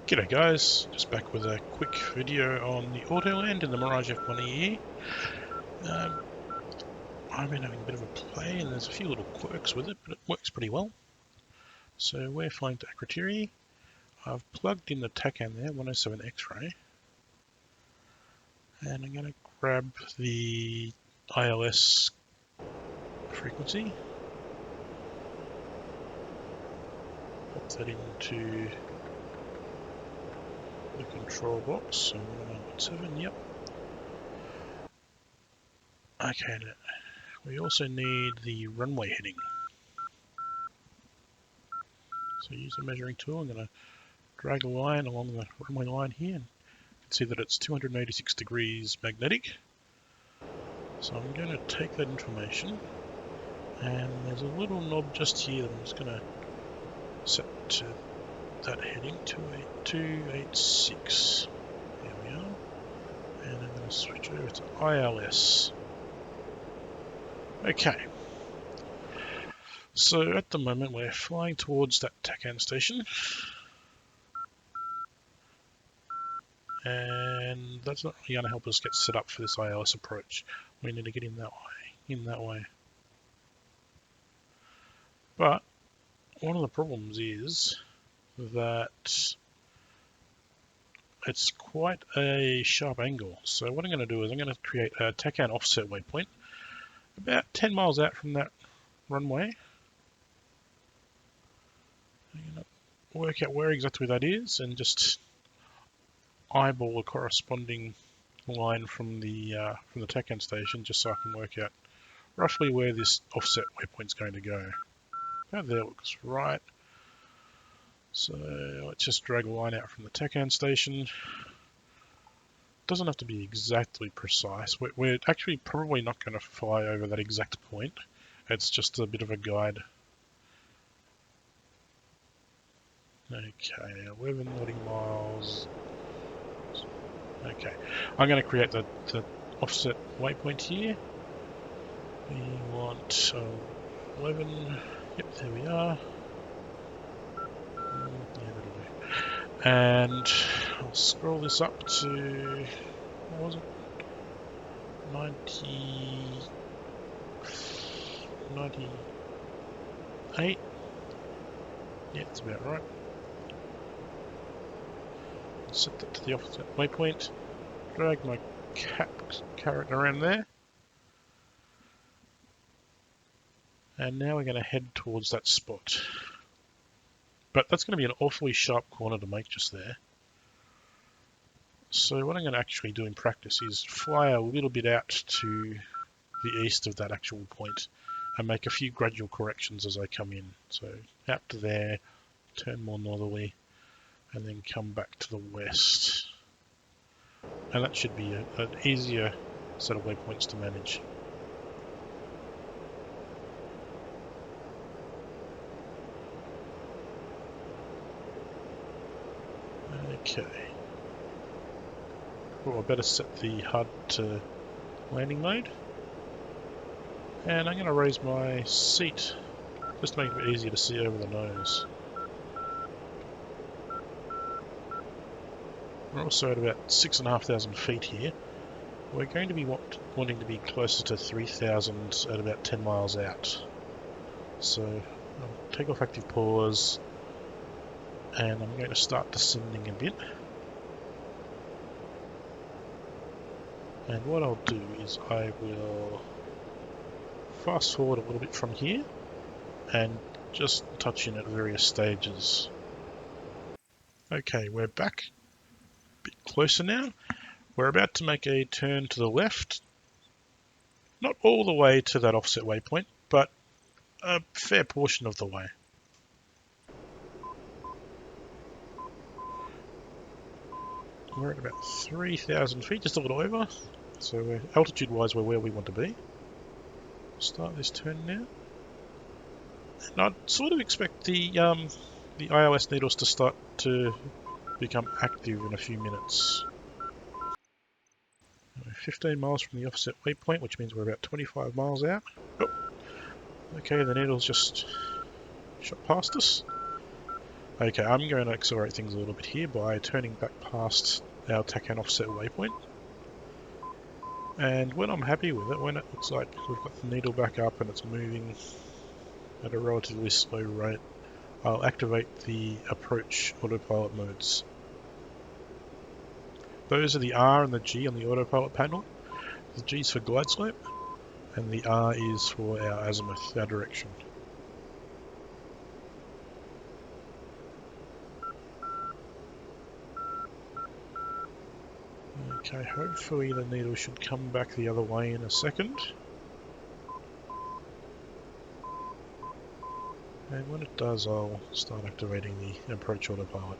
G'day guys, just back with a quick video on the Autoland in the Mirage F1EE. I've been having a bit of a play and there's a few little quirks with it, but it works pretty well. So we're flying to Akrotiri. I've plugged in the TACAN there, 107 X-ray. And I'm going to grab the ILS frequency. Pop that into the control box, so 117, yep. Okay, now we also need the runway heading. So use the measuring tool. I'm going to drag a line along the runway line here. And you can see that it's 286 degrees magnetic. So I'm going to take that information, and there's a little knob just here that I'm just going to set to that heading, 28286. There we are. And I'm going to switch over to ILS. Okay. So at the moment we're flying towards that TACAN station. And that's not really going to help us get set up for this ILS approach. We need to get in that way. But one of the problems is that it's quite a sharp angle. So what I'm going to do is I'm going to create a TACAN offset waypoint about 10 miles out from that runway. I'm going to work out where exactly that is and just eyeball a corresponding line from the TACAN station, just so I can work out roughly where this offset waypoint's going to go. About there looks right. So let's just drag a line out from the TACAN station. Doesn't have to be exactly precise. We're actually probably not going to fly over that exact point. It's just a bit of a guide. Okay, 11 nautical miles. Okay, I'm going to create the offset waypoint here. We want 11. Yep, there we are. And I'll scroll this up to, what was it? 98? Yeah, that's about right. Set that to the offset waypoint. Drag my caret around there. And now we're going to head towards that spot. But that's going to be an awfully sharp corner to make just there. So what I'm going to actually do in practice is fly a little bit out to the east of that actual point and make a few gradual corrections as I come in. So out to there, turn more northerly, and then come back to the west. And that should be an easier set of waypoints to manage. Okay. Well, I better set the HUD to landing mode. And I'm going to raise my seat just to make it a bit easier to see over the nose. We're also at about 6,500 feet here. We're going to be wanting to be closer to 3,000 at about 10 miles out. So I'll take off active pause. And I'm going to start descending a bit. And what I'll do is I will fast forward a little bit from here and just touch in at various stages. Okay, we're back. A bit closer now. We're about to make a turn to the left. Not all the way to that offset waypoint, but a fair portion of the way. We're at about 3,000 feet, just a little over. So altitude-wise, we're where we want to be. Start this turn now. And I'd sort of expect the ILS needles to start to become active in a few minutes. 15 miles from the offset waypoint, which means we're about 25 miles out. Oh, okay, the needles just shot past us. Okay, I'm going to accelerate things a little bit here by turning back past our tack and offset waypoint. And when I'm happy with it, when it looks like we've got the needle back up and it's moving at a relatively slow rate, I'll activate the approach autopilot modes. Those are the R and the G on the autopilot panel. The G is for glide slope, and the R is for our azimuth, our direction. Okay, hopefully the needle should come back the other way in a second. And when it does, I'll start activating the approach autopilot.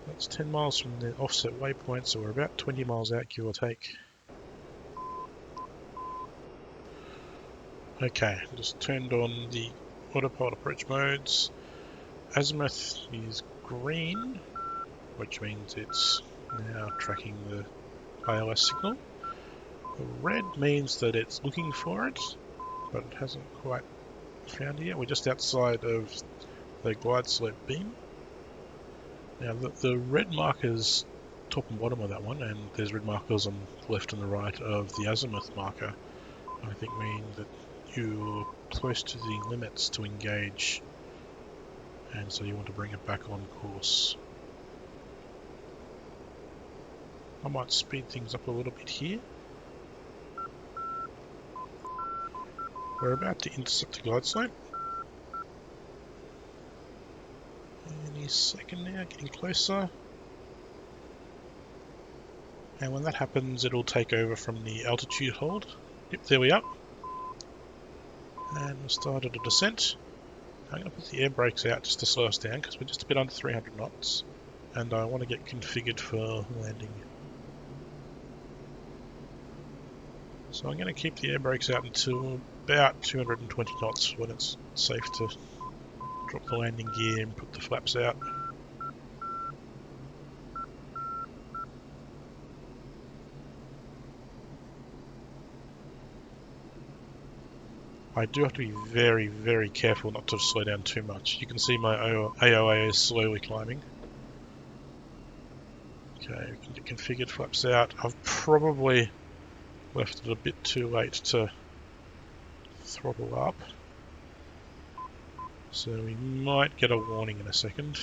That's 10 miles from the offset waypoint, so we're about 20 miles out, give or take. Okay, just turned on the autopilot approach modes. Azimuth is green, which means it's now tracking the ILS signal. The red means that it's looking for it, but it hasn't quite found it yet. We're just outside of the glide slope beam. Now the red markers top and bottom of that one, and there's red markers on the left and the right of the azimuth marker, I think mean that you're close to the limits to engage, and so you want to bring it back on course. I might speed things up a little bit here. We're about to intercept the glide slope. Any second now, getting closer. And when that happens, it'll take over from the altitude hold. Yep, there we are. And we'll start at a descent. I'm going to put the air brakes out just to slow us down because we're just a bit under 300 knots. And I want to get configured for landing. So I'm going to keep the air brakes out until about 220 knots when it's safe to drop the landing gear and put the flaps out. I do have to be very, very careful not to slow down too much. You can see my AOA is slowly climbing. Okay, we can get configured flaps out. I've probably left it a bit too late to throttle up, so we might get a warning in a second.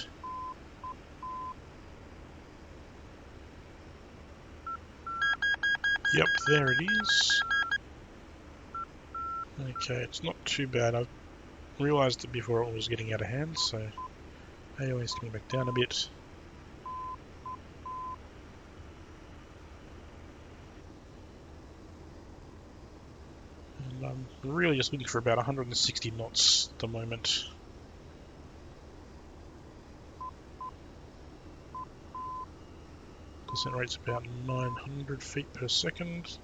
Yep, there it is. Okay, it's not too bad. I realised it before it was getting out of hand, so AOA is coming back down a bit. And I'm really just looking for about 160 knots at the moment. Descent rate's about 900 feet per second.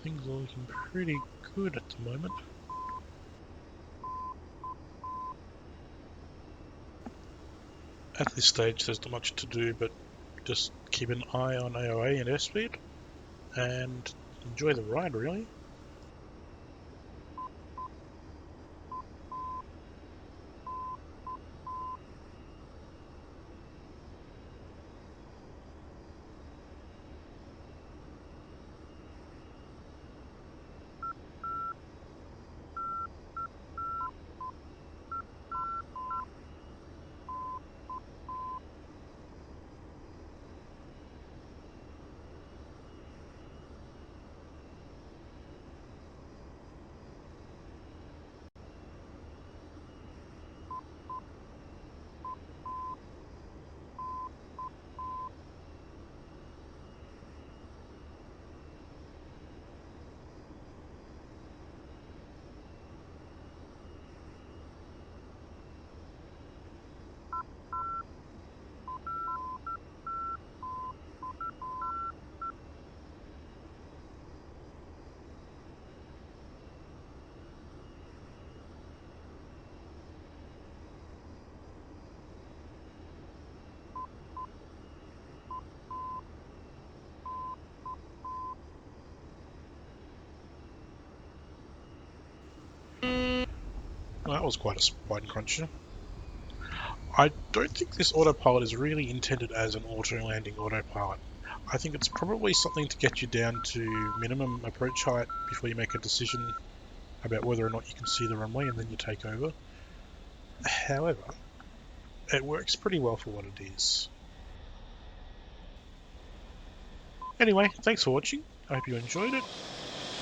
Things are looking pretty good at the moment. At this stage there's not much to do but just keep an eye on AOA and airspeed and enjoy the ride really. Well, that was quite a spine cruncher. I don't think this autopilot is really intended as an auto-landing autopilot. I think it's probably something to get you down to minimum approach height before you make a decision about whether or not you can see the runway, and then you take over. However, it works pretty well for what it is. Anyway, thanks for watching. I hope you enjoyed it,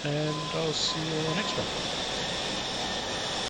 and I'll see you on the next one.